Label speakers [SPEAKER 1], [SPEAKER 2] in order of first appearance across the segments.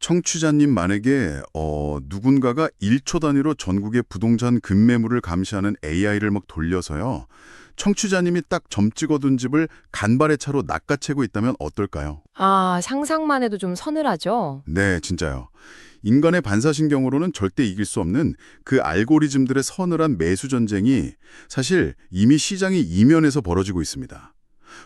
[SPEAKER 1] 청취자님 만약에 누군가가 1초 단위로 전국의 부동산 급매물을 감시하는 AI를 막 돌려서요. 청취자님이 딱 점 찍어둔 집을 간발의 차로 낚아채고 있다면 어떨까요?
[SPEAKER 2] 아, 상상만 해도 좀 서늘하죠?
[SPEAKER 1] 네, 진짜요. 인간의 반사신경으로는 절대 이길 수 없는 그 알고리즘들의 서늘한 매수 전쟁이 사실 이미 시장의 이면에서 벌어지고 있습니다.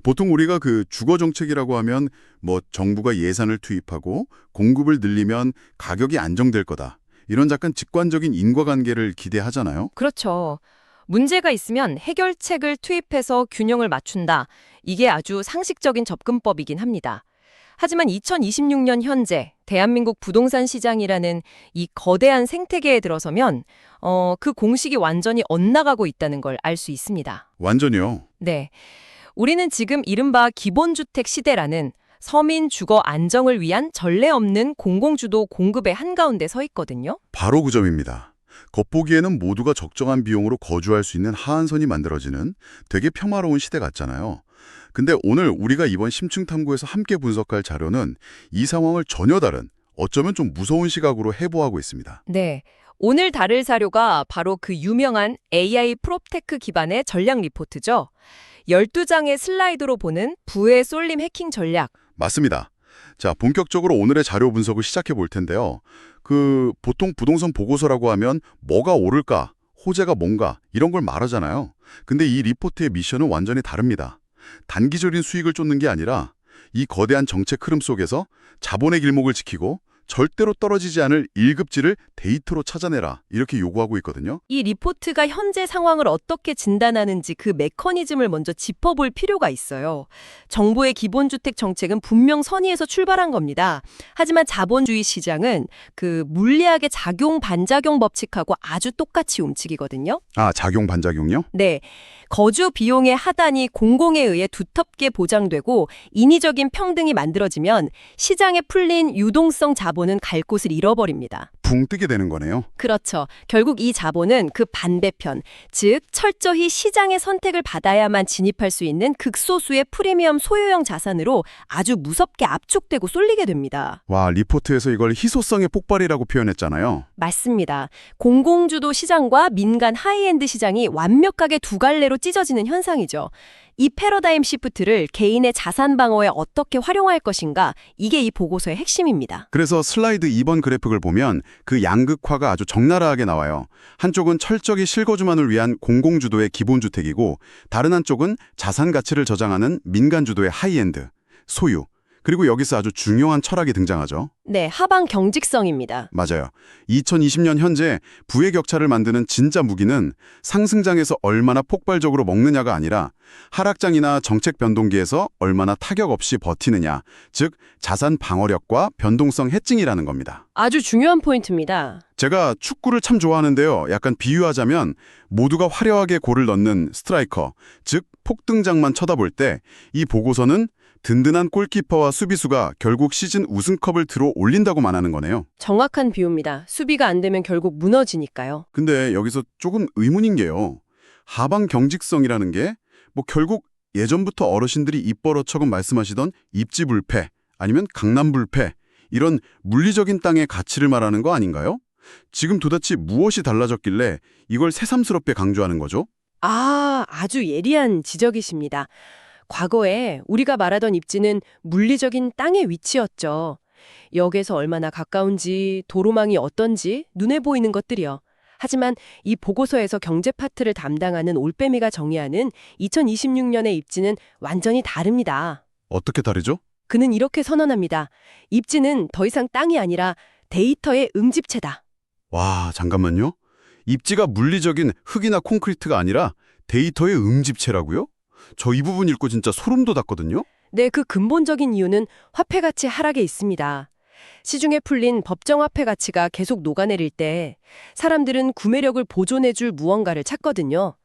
[SPEAKER 1] 보통 우리가 그 주거 정책이라고 하면 뭐 정부가 예산을 투입하고 공급을 늘리면 가격이 안정될 거다. 이런 약간 직관적인 인과관계를 기대하잖아요.
[SPEAKER 2] 그렇죠. 문제가 있으면 해결책을 투입해서 균형을 맞춘다. 이게 아주 상식적인 접근법이긴 합니다. 하지만 2026년 현재 대한민국 부동산 시장이라는 이 거대한 생태계에 들어서면 그 공식이 완전히 엇나가고 있다는 걸 알 수 있습니다.
[SPEAKER 1] 완전히요.
[SPEAKER 2] 네. 우리는 지금 이른바 기본주택 시대라는 서민 주거 안정을 위한 전례 없는 공공주도 공급의 한가운데 서 있거든요.
[SPEAKER 1] 바로 그 점입니다. 겉보기에는 모두가 적정한 비용으로 거주할 수 있는 하한선이 만들어지는 되게 평화로운 시대 같잖아요. 근데 오늘 우리가 이번 심층 탐구에서 함께 분석할 자료는 이 상황을 전혀 다른, 어쩌면 좀 무서운 시각으로 해부하고 있습니다.
[SPEAKER 2] 네. 오늘 다룰 사료가 바로 그 유명한 AI 프롭테크 기반의 전략 리포트죠. 12장의 슬라이드로 보는 부의 쏠림 해킹 전략.
[SPEAKER 1] 맞습니다. 자, 본격적으로 오늘의 자료 분석을 시작해 볼 텐데요. 보통 부동산 보고서라고 하면 뭐가 오를까, 호재가 뭔가 이런 걸 말하잖아요. 근데 이 리포트의 미션은 완전히 다릅니다. 단기적인 수익을 쫓는 게 아니라 이 거대한 정책 흐름 속에서 자본의 길목을 지키고 절대로 떨어지지 않을 1급지를 데이터로 찾아내라 이렇게 요구하고 있거든요.
[SPEAKER 2] 이 리포트가 현재 상황을 어떻게 진단하는지 그 메커니즘을 먼저 짚어볼 필요가 있어요. 정부의 기본주택 정책은 분명 선의에서 출발한 겁니다. 하지만 자본주의 시장은 그 물리학의 작용 반작용 법칙하고 아주 똑같이 움직이거든요.
[SPEAKER 1] 아, 작용 반작용요?
[SPEAKER 2] 네. 거주 비용의 하단이 공공에 의해 두텁게 보장되고 인위적인 평등이 만들어지면 시장에 풀린 유동성 자본은 갈 곳을 잃어버립니다.
[SPEAKER 1] 붕 뜨게 되는 거네요.
[SPEAKER 2] 그렇죠. 결국 이 자본은 그 반대편, 즉 철저히 시장의 선택을 받아야만 진입할 수 있는 극소수의 프리미엄 소유형 자산으로 아주 무섭게 압축되고 쏠리게 됩니다.
[SPEAKER 1] 와, 리포트에서 이걸 희소성의 폭발이라고 표현했잖아요.
[SPEAKER 2] 맞습니다. 공공주도 시장과 민간 하이엔드 시장이 완벽하게 두 갈래로 찢어지는 현상이죠. 이 패러다임 시프트를 개인의 자산 방어에 어떻게 활용할 것인가, 이게 이 보고서의 핵심입니다.
[SPEAKER 1] 그래서 슬라이드 2번 그래프를 보면 그 양극화가 아주 적나라하게 나와요. 한쪽은 철저히 실거주만을 위한 공공주도의 기본주택이고 다른 한쪽은 자산 가치를 저장하는 민간주도의 하이엔드, 소유. 그리고 여기서 아주 중요한 철학이 등장하죠.
[SPEAKER 2] 네, 하방 경직성입니다.
[SPEAKER 1] 맞아요. 2020년 현재 부의 격차를 만드는 진짜 무기는 상승장에서 얼마나 폭발적으로 먹느냐가 아니라 하락장이나 정책 변동기에서 얼마나 타격 없이 버티느냐, 즉 자산 방어력과 변동성 해칭이라는 겁니다.
[SPEAKER 2] 아주 중요한 포인트입니다.
[SPEAKER 1] 제가 축구를 참 좋아하는데요. 약간 비유하자면 모두가 화려하게 골을 넣는 스트라이커, 즉 폭등장만 쳐다볼 때 이 보고서는 든든한 골키퍼와 수비수가 결국 시즌 우승컵을 들어 올린다고 말하는 거네요.
[SPEAKER 2] 정확한 비유입니다. 수비가 안 되면 결국 무너지니까요.
[SPEAKER 1] 근데 여기서 조금 의문인 게요. 하방 경직성이라는 게 뭐 결국 예전부터 어르신들이 입버릇처럼 말씀하시던 입지불패 아니면 강남불패 이런 물리적인 땅의 가치를 말하는 거 아닌가요? 지금 도대체 무엇이 달라졌길래 이걸 새삼스럽게 강조하는 거죠?
[SPEAKER 2] 아, 아주 예리한 지적이십니다. 과거에 우리가 말하던 입지는 물리적인 땅의 위치였죠. 역에서 얼마나 가까운지, 도로망이 어떤지 눈에 보이는 것들이요. 하지만 이 보고서에서 경제 파트를 담당하는 올빼미가 정의하는 2026년의 입지는 완전히 다릅니다.
[SPEAKER 1] 어떻게 다르죠?
[SPEAKER 2] 그는 이렇게 선언합니다. 입지는 더 이상 땅이 아니라 데이터의 응집체다.
[SPEAKER 1] 와, 잠깐만요. 입지가 물리적인 흙이나 콘크리트가 아니라 데이터의 응집체라고요? 저 이 부분 읽고 진짜 소름 돋았거든요.
[SPEAKER 2] 네, 그 근본적인 이유는 화폐 가치 하락에 있습니다. 시중에 풀린 법정 화폐 가치가 계속 녹아내릴 때 사람들은 구매력을 보존해줄 무언가를 찾거든요.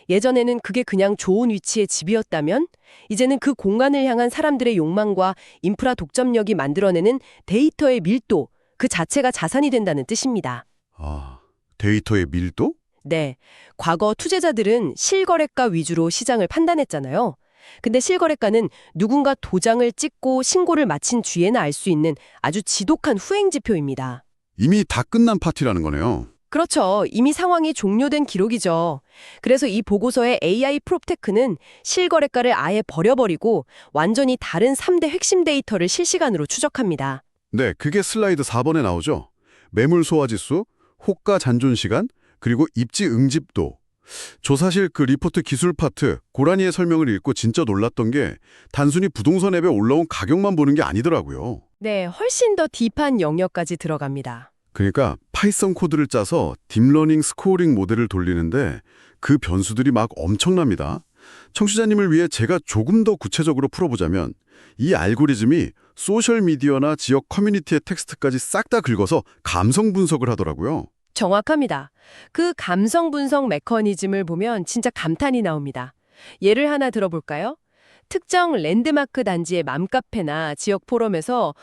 [SPEAKER 2] 예전에는 그게 그냥 좋은 위치의 집이었다면 이제는 그 공간을 향한 사람들의 욕망과 인프라 독점력이 만들어내는 데이터의 밀도, 그 자체가 자산이 된다는 뜻입니다.
[SPEAKER 1] 아, 데이터의 밀도?
[SPEAKER 2] 네, 과거 투자자들은 실거래가 위주로 시장을 판단했잖아요. 근데 실거래가는 누군가 도장을 찍고 신고를 마친 뒤에나 알 수 있는 아주 지독한 후행 지표입니다.
[SPEAKER 1] 이미 다 끝난 파티라는 거네요.
[SPEAKER 2] 그렇죠. 이미 상황이 종료된 기록이죠. 그래서 이 보고서의 AI 프롭테크는 실거래가를 아예 버려버리고 완전히 다른 3대 핵심 데이터를 실시간으로 추적합니다.
[SPEAKER 1] 네, 그게 슬라이드 4번에 나오죠. 매물 소화지수, 호가 잔존 시간, 그리고 입지 응집도. 저 사실 그 리포트 기술 파트, 고라니의 설명을 읽고 진짜 놀랐던 게 단순히 부동산 앱에 올라온 가격만 보는 게 아니더라고요.
[SPEAKER 2] 네, 훨씬 더 딥한 영역까지 들어갑니다.
[SPEAKER 1] 그러니까 파이썬 코드를 짜서 딥러닝 스코어링 모델을 돌리는데 그 변수들이 막 엄청납니다. 청취자님을 위해 제가 조금 더 구체적으로 풀어보자면 이 알고리즘이 소셜미디어나 지역 커뮤니티의 텍스트까지 싹 다 긁어서 감성 분석을 하더라고요.
[SPEAKER 2] 정확합니다. 그 감성 분석 메커니즘을 보면 진짜 감탄이 나옵니다. 예를 하나 들어볼까요? 특정 랜드마크 단지의 맘카페나 지역 포럼에서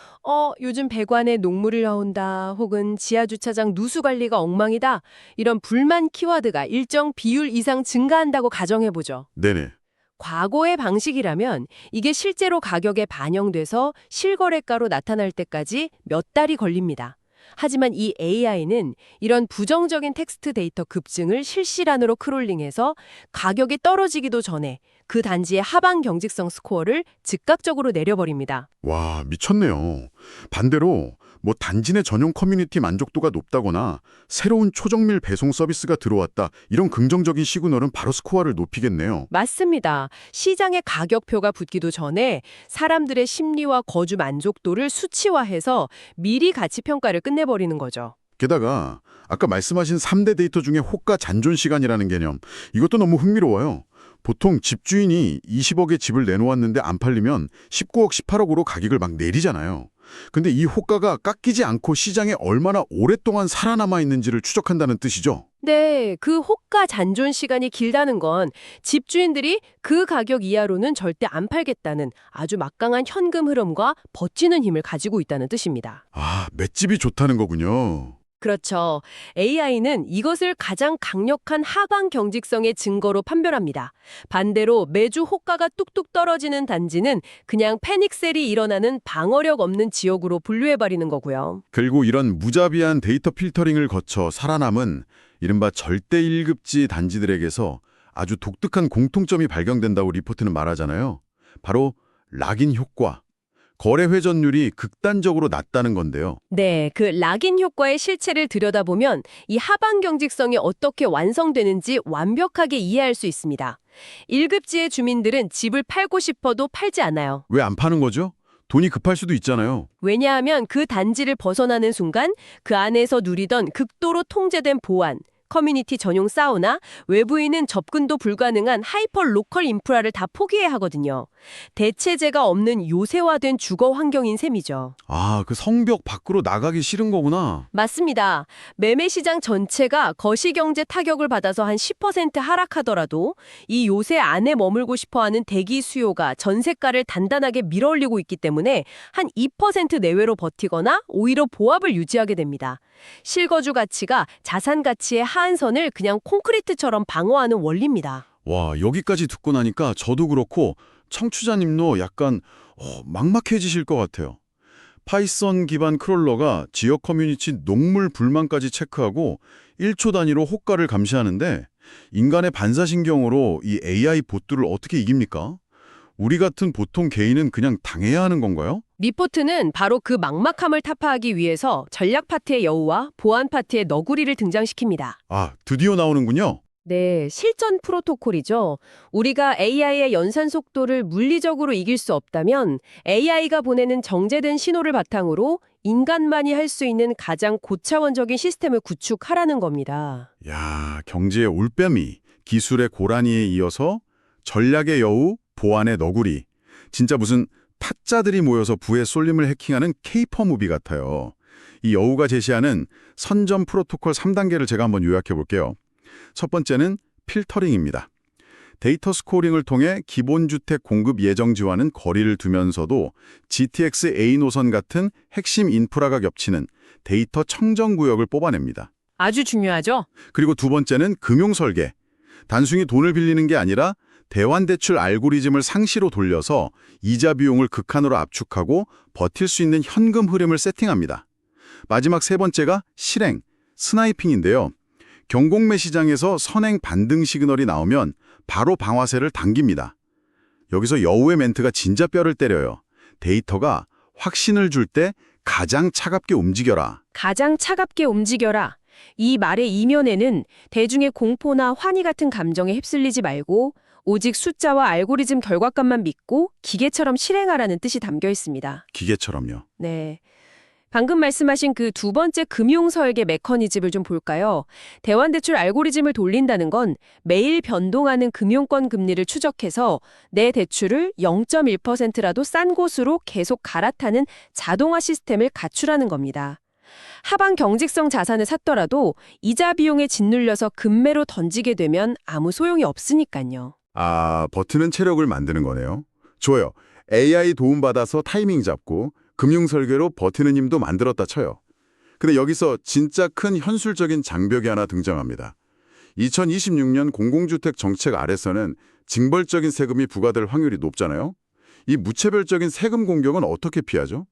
[SPEAKER 2] 요즘 배관에 녹물이 나온다 혹은 지하주차장 누수관리가 엉망이다 이런 불만 키워드가 일정 비율 이상 증가한다고 가정해보죠.
[SPEAKER 1] 네네.
[SPEAKER 2] 과거의 방식이라면 이게 실제로 가격에 반영돼서 실거래가로 나타날 때까지 몇 달이 걸립니다. 하지만 이 AI는 이런 부정적인 텍스트 데이터 급증을 실시간으로 크롤링해서 가격이 떨어지기도 전에 그 단지의 하방 경직성 스코어를 즉각적으로 내려버립니다.
[SPEAKER 1] 와, 미쳤네요. 반대로 뭐 단지 내 전용 커뮤니티 만족도가 높다거나 새로운 초정밀 배송 서비스가 들어왔다 이런 긍정적인 시그널은 바로 스코어를 높이겠네요.
[SPEAKER 2] 맞습니다. 시장에 가격표가 붙기도 전에 사람들의 심리와 거주 만족도를 수치화해서 미리 가치 평가를 끝내버리는 거죠.
[SPEAKER 1] 게다가 아까 말씀하신 3대 데이터 중에 호가 잔존 시간이라는 개념 이것도 너무 흥미로워요. 보통 집주인이 20억의 집을 내놓았는데 안 팔리면 19억, 18억으로 가격을 막 내리잖아요. 근데 이 호가가 깎이지 않고 시장에 얼마나 오랫동안 살아남아 있는지를 추적한다는 뜻이죠.
[SPEAKER 2] 네, 그 호가 잔존 시간이 길다는 건 집주인들이 그 가격 이하로는 절대 안 팔겠다는 아주 막강한 현금 흐름과 버티는 힘을 가지고 있다는 뜻입니다.
[SPEAKER 1] 아, 맷집이 좋다는 거군요.
[SPEAKER 2] 그렇죠. AI는 이것을 가장 강력한 하방 경직성의 증거로 판별합니다. 반대로 매주 호가가 뚝뚝 떨어지는 단지는 그냥 패닉셀이 일어나는 방어력 없는 지역으로 분류해버리는 거고요.
[SPEAKER 1] 결국 이런 무자비한 데이터 필터링을 거쳐 살아남은 이른바 절대 1급지 단지들에게서 아주 독특한 공통점이 발견된다고 리포트는 말하잖아요. 바로 락인 효과. 거래 회전율이 극단적으로 낮다는 건데요.
[SPEAKER 2] 네, 그 락인 효과의 실체를 들여다보면 이 하방 경직성이 어떻게 완성되는지 완벽하게 이해할 수 있습니다. 1급지의 주민들은 집을 팔고 싶어도 팔지 않아요.
[SPEAKER 1] 왜 안 파는 거죠? 돈이 급할 수도 있잖아요.
[SPEAKER 2] 왜냐하면 그 단지를 벗어나는 순간 그 안에서 누리던 극도로 통제된 보안, 커뮤니티 전용 사우나, 외부인은 접근도 불가능한 하이퍼 로컬 인프라를 다 포기해야 하거든요. 대체제가 없는 요새화된 주거 환경인 셈이죠.
[SPEAKER 1] 아, 그 성벽 밖으로 나가기 싫은 거구나.
[SPEAKER 2] 맞습니다. 매매 시장 전체가 거시경제 타격을 받아서 한 10% 하락하더라도 이 요새 안에 머물고 싶어하는 대기 수요가 전세가를 단단하게 밀어올리고 있기 때문에 한 2% 내외로 버티거나 오히려 보합을 유지하게 됩니다. 실거주 가치가 자산 가치의 하한선을 그냥 콘크리트처럼 방어하는 원리입니다.
[SPEAKER 1] 와, 여기까지 듣고 나니까 저도 그렇고 청취자님도 약간 막막해지실 것 같아요. 파이썬 기반 크롤러가 지역 커뮤니티 녹물 불만까지 체크하고 1초 단위로 호가를 감시하는데 인간의 반사신경으로 이 AI 봇들을 어떻게 이깁니까? 우리 같은 보통 개인은 그냥 당해야 하는 건가요?
[SPEAKER 2] 리포트는 바로 그 막막함을 타파하기 위해서 전략 파트의 여우와 보안 파트의 너구리를 등장시킵니다.
[SPEAKER 1] 아, 드디어 나오는군요.
[SPEAKER 2] 네, 실전 프로토콜이죠. 우리가 AI의 연산 속도를 물리적으로 이길 수 없다면 AI가 보내는 정제된 신호를 바탕으로 인간만이 할 수 있는 가장 고차원적인 시스템을 구축하라는 겁니다.
[SPEAKER 1] 야, 경제의 올빼미, 기술의 고라니에 이어서 전략의 여우, 보안의 너구리. 진짜 무슨 타짜들이 모여서 부의 쏠림을 해킹하는 케이퍼 무비 같아요. 이 여우가 제시하는 선점 프로토콜 3단계를 제가 한번 요약해 볼게요. 첫 번째는 필터링입니다. 데이터 스코어링을 통해 기본주택 공급 예정 지와는 거리를 두면서도 GTX A 노선 같은 핵심 인프라가 겹치는 데이터 청정구역을 뽑아냅니다.
[SPEAKER 2] 아주 중요하죠?
[SPEAKER 1] 그리고 두 번째는 금융 설계. 단순히 돈을 빌리는 게 아니라 대환대출 알고리즘을 상시로 돌려서 이자 비용을 극한으로 압축하고 버틸 수 있는 현금 흐름을 세팅합니다. 마지막 세 번째가 실행, 스나이핑인데요. 경공매 시장에서 선행 반등 시그널이 나오면 바로 방아쇠를 당깁니다. 여기서 여우의 멘트가 진짜 뼈를 때려요. 데이터가 확신을 줄 때 가장 차갑게 움직여라.
[SPEAKER 3] 가장 차갑게 움직여라. 이 말의 이면에는 대중의 공포나 환희 같은 감정에 휩쓸리지 말고 오직 숫자와 알고리즘 결과값만 믿고 기계처럼 실행하라는 뜻이 담겨 있습니다.
[SPEAKER 1] 기계처럼요.
[SPEAKER 3] 네. 방금 말씀하신 그 두 번째 금융 설계 메커니즘을 좀 볼까요? 대환대출 알고리즘을 돌린다는 건 매일 변동하는 금융권 금리를 추적해서 내 대출을 0.1%라도 싼 곳으로 계속 갈아타는 자동화 시스템을 갖추라는 겁니다. 하방 경직성 자산을 샀더라도 이자 비용에 짓눌려서 급매로 던지게 되면 아무 소용이 없으니까요.
[SPEAKER 1] 아, 버티는 체력을 만드는 거네요. 좋아요. AI 도움받아서 타이밍 잡고 금융 설계로 버티는 힘도 만들었다 쳐요. 근데 여기서 진짜 큰 현실적인 장벽이 하나 등장합니다. 2026년 공공주택 정책 아래서는 징벌적인 세금이 부과될 확률이 높잖아요. 이 무차별적인 세금 공격은 어떻게 피하죠?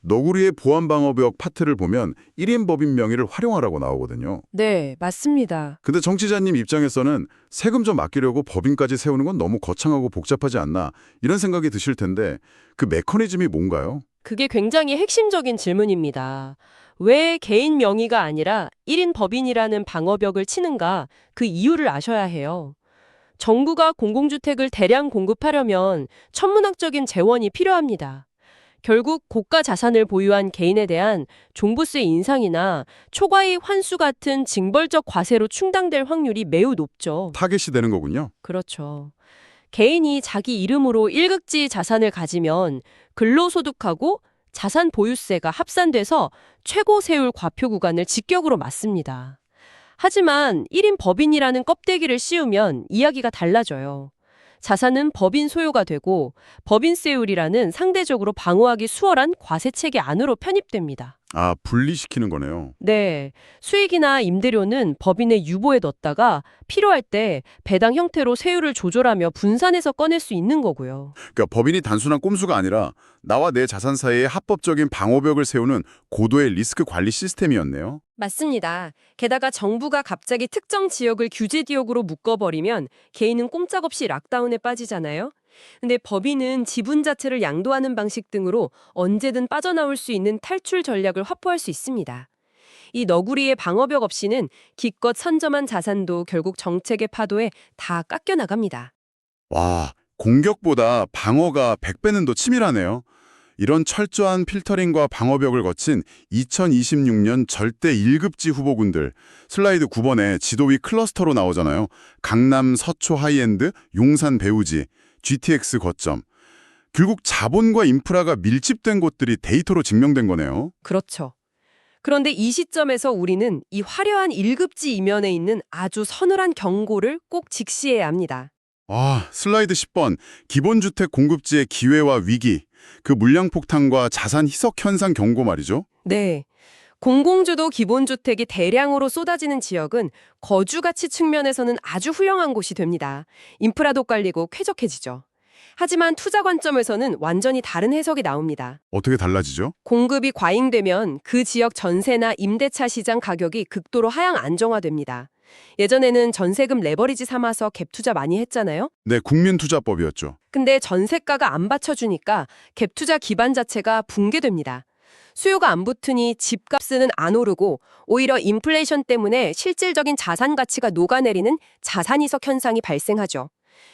[SPEAKER 1] 너구리의 보안방어벽 파트를 보면 1인 법인 명의를 활용하라고 나오거든요.
[SPEAKER 3] 네, 맞습니다.
[SPEAKER 1] 근데 정치자님 입장에서는 세금 좀 아끼려고 법인까지 세우는 건 너무 거창하고 복잡하지 않나 이런 생각이 드실 텐데 그 메커니즘이 뭔가요?
[SPEAKER 2] 그게 굉장히 핵심적인 질문입니다. 왜 개인 명의가 아니라 1인 법인이라는 방어벽을 치는가 그 이유를 아셔야 해요. 정부가 공공주택을 대량 공급하려면 천문학적인 재원이 필요합니다. 결국 고가 자산을 보유한 개인에 대한 종부세 인상이나 초과이익 환수 같은 징벌적 과세로 충당될 확률이 매우 높죠.
[SPEAKER 1] 타겟이 되는 거군요.
[SPEAKER 2] 그렇죠. 개인이 자기 이름으로 일극지 자산을 가지면 근로소득하고 자산 보유세가 합산돼서 최고 세율 과표 구간을 직격으로 맞습니다. 하지만 1인 법인이라는 껍데기를 씌우면 이야기가 달라져요. 자산은 법인 소유가 되고 법인세율이라는 상대적으로 방어하기 수월한 과세체계 안으로 편입됩니다.
[SPEAKER 1] 아, 분리시키는 거네요.
[SPEAKER 2] 네, 수익이나 임대료는 법인의 유보에 넣었다가 필요할 때 배당 형태로 세율을 조절하며 분산해서 꺼낼 수 있는 거고요.
[SPEAKER 1] 그러니까 법인이 단순한 꼼수가 아니라 나와 내 자산 사이에 합법적인 방어벽을 세우는 고도의 리스크 관리 시스템이었네요.
[SPEAKER 2] 맞습니다. 게다가 정부가 갑자기 특정 지역을 규제 지역으로 묶어버리면 개인은 꼼짝없이 락다운에 빠지잖아요. 근데 법인은 지분 자체를 양도하는 방식 등으로 언제든 빠져나올 수 있는 탈출 전략을 확보할 수 있습니다. 이 너구리의 방어벽 없이는 기껏 선점한 자산도 결국 정책의 파도에 다 깎여나갑니다.
[SPEAKER 1] 와, 공격보다 방어가 100배는 더 치밀하네요. 이런 철저한 필터링과 방어벽을 거친 2026년 절대 1급지 후보군들, 슬라이드 9번에 지도 위 클러스터로 나오잖아요. 강남 서초 하이엔드, 용산 배우지, GTX 거점. 결국 자본과 인프라가 밀집된 곳들이 데이터로 증명된 거네요.
[SPEAKER 2] 그렇죠. 그런데 이 시점에서 우리는 이 화려한 1급지 이면에 있는 아주 서늘한 경고를 꼭 직시해야 합니다.
[SPEAKER 1] 아, 슬라이드 10번, 기본주택 공급지의 기회와 위기, 그 물량폭탄과 자산 희석 현상 경고 말이죠.
[SPEAKER 2] 네. 공공주도 기본주택이 대량으로 쏟아지는 지역은 거주가치 측면에서는 아주 훌륭한 곳이 됩니다. 인프라도 깔리고 쾌적해지죠. 하지만 투자 관점에서는 완전히 다른 해석이 나옵니다.
[SPEAKER 1] 어떻게 달라지죠?
[SPEAKER 2] 공급이 과잉되면 그 지역 전세나 임대차 시장 가격이 극도로 하향 안정화됩니다. 예전에는 전세금 레버리지 삼아서 갭 투자 많이 했잖아요.
[SPEAKER 1] 네, 국민투자법이었죠.
[SPEAKER 2] 근데 전세가가 안 받쳐주니까 갭 투자 기반 자체가 붕괴됩니다. 수요가 안 붙으니 집값은 안 오르고 오히려 인플레이션 때문에 실질적인 자산 가치가 녹아내리는 자산 희석 현상이 발생하죠.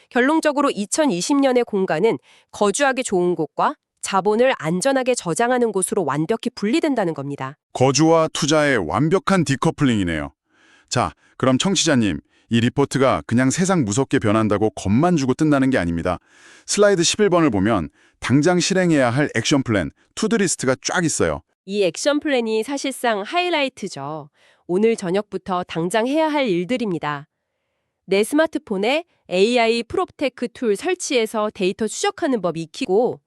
[SPEAKER 2] 결론적으로 2020년의 공간은 거주하기 좋은 곳과 자본을 안전하게 저장하는 곳으로 완벽히 분리된다는 겁니다.
[SPEAKER 1] 거주와 투자의 완벽한 디커플링이네요. 자, 그럼 청취자님, 이 리포트가 그냥 세상 무섭게 변한다고 겁만 주고 끝나는 게 아닙니다. 슬라이드 11번을 보면 당장 실행해야 할 액션 플랜, 투두리스트가 쫙 있어요.
[SPEAKER 2] 이 액션 플랜이 사실상 하이라이트죠. 오늘 저녁부터 당장 해야 할 일들입니다. 내 스마트폰에 AI 프롭테크 툴 설치해서 데이터 추적하는 법 익히고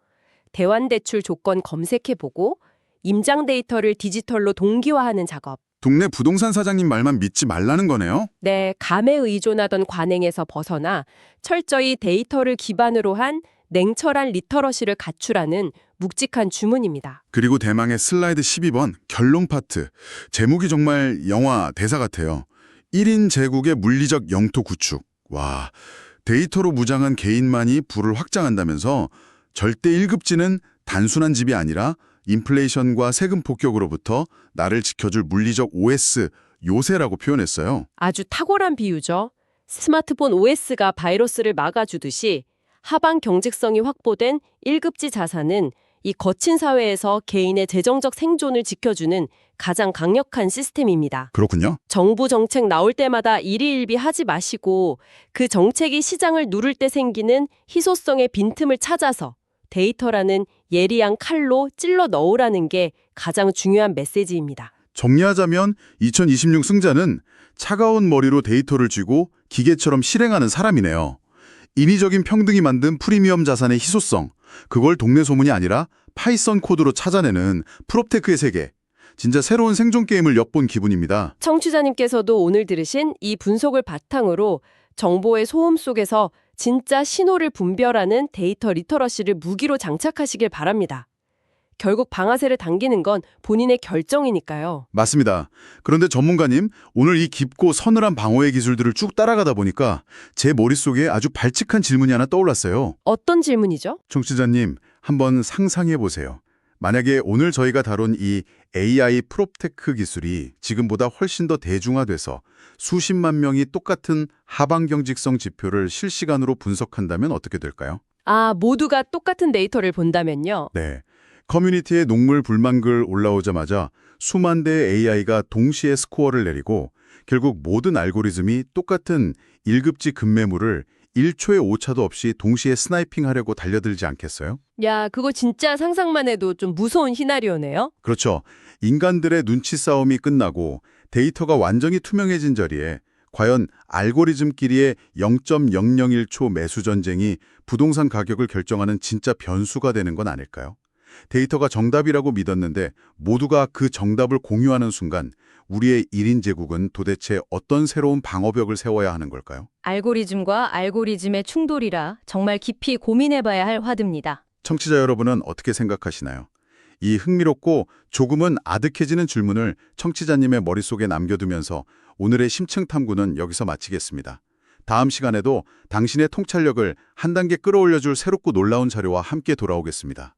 [SPEAKER 2] 대환대출 조건 검색해보고 임장 데이터를 디지털로 동기화하는 작업.
[SPEAKER 4] 동네 부동산 사장님 말만 믿지 말라는 거네요?
[SPEAKER 3] 네, 감에 의존하던 관행에서 벗어나 철저히 데이터를 기반으로 한 냉철한 리터러시를 갖추라는 묵직한 주문입니다.
[SPEAKER 4] 그리고 대망의 슬라이드 12번 결론 파트. 제목이 정말 영화 대사 같아요. 1인 제국의 물리적 영토 구축. 와, 데이터로 무장한 개인만이 부를 확장한다면서 절대 1급지는 단순한 집이 아니라 인플레이션과 세금 폭격으로부터 나를 지켜줄 물리적 OS, 요새라고 표현했어요.
[SPEAKER 3] 아주 탁월한 비유죠. 스마트폰 OS가 바이러스를 막아주듯이 하방 경직성이 확보된 1급지 자산은 이 거친 사회에서 개인의 재정적 생존을 지켜주는 가장 강력한 시스템입니다.
[SPEAKER 4] 그렇군요.
[SPEAKER 3] 정부 정책 나올 때마다 일희일비 하지 마시고 그 정책이 시장을 누를 때 생기는 희소성의 빈틈을 찾아서 데이터라는 예리한 칼로 찔러 넣으라는 게 가장 중요한 메시지입니다.
[SPEAKER 4] 정리하자면 2026 승자는 차가운 머리로 데이터를 쥐고 기계처럼 실행하는 사람이네요. 인위적인 평등이 만든 프리미엄 자산의 희소성, 그걸 동네 소문이 아니라 파이썬 코드로 찾아내는 프롭테크의 세계. 진짜 새로운 생존 게임을 엿본 기분입니다.
[SPEAKER 3] 청취자님께서도 오늘 들으신 이 분석을 바탕으로 정보의 소음 속에서 진짜 신호를 분별하는 데이터 리터러시를 무기로 장착하시길 바랍니다. 결국 방아쇠를 당기는 건 본인의 결정이니까요.
[SPEAKER 4] 맞습니다. 그런데 전문가님, 오늘 이 깊고 서늘한 방어의 기술들을 쭉 따라가다 보니까 제 머릿속에 아주 발칙한 질문이 하나 떠올랐어요.
[SPEAKER 3] 어떤 질문이죠?
[SPEAKER 4] 청취자님, 한번 상상해 보세요. 만약에 오늘 저희가 다룬 이 AI 프롭테크 기술이 지금보다 훨씬 더 대중화돼서 수십만 명이 똑같은 하방 경직성 지표를 실시간으로 분석한다면 어떻게 될까요?
[SPEAKER 3] 모두가 똑같은 데이터를 본다면요.
[SPEAKER 4] 네. 커뮤니티에 녹물 불만글 올라오자마자 수만 대의 AI가 동시에 스코어를 내리고 결국 모든 알고리즘이 똑같은 1급지 급매물을 1초의 오차도 없이 동시에 스나이핑하려고 달려들지 않겠어요?
[SPEAKER 3] 야, 그거 진짜 상상만 해도 좀 무서운 시나리오네요.
[SPEAKER 4] 그렇죠. 인간들의 눈치 싸움이 끝나고 데이터가 완전히 투명해진 자리에 과연 알고리즘끼리의 0.001초 매수 전쟁이 부동산 가격을 결정하는 진짜 변수가 되는 건 아닐까요? 데이터가 정답이라고 믿었는데 모두가 그 정답을 공유하는 순간 우리의 1인 제국은 도대체 어떤 새로운 방어벽을 세워야 하는 걸까요?
[SPEAKER 5] 알고리즘과 알고리즘의 충돌이라 정말 깊이 고민해봐야 할 화두입니다.
[SPEAKER 4] 청취자 여러분은 어떻게 생각하시나요? 이 흥미롭고 조금은 아득해지는 질문을 청취자님의 머릿속에 남겨두면서 오늘의 심층 탐구는 여기서 마치겠습니다. 다음 시간에도 당신의 통찰력을 한 단계 끌어올려줄 새롭고 놀라운 자료와 함께 돌아오겠습니다.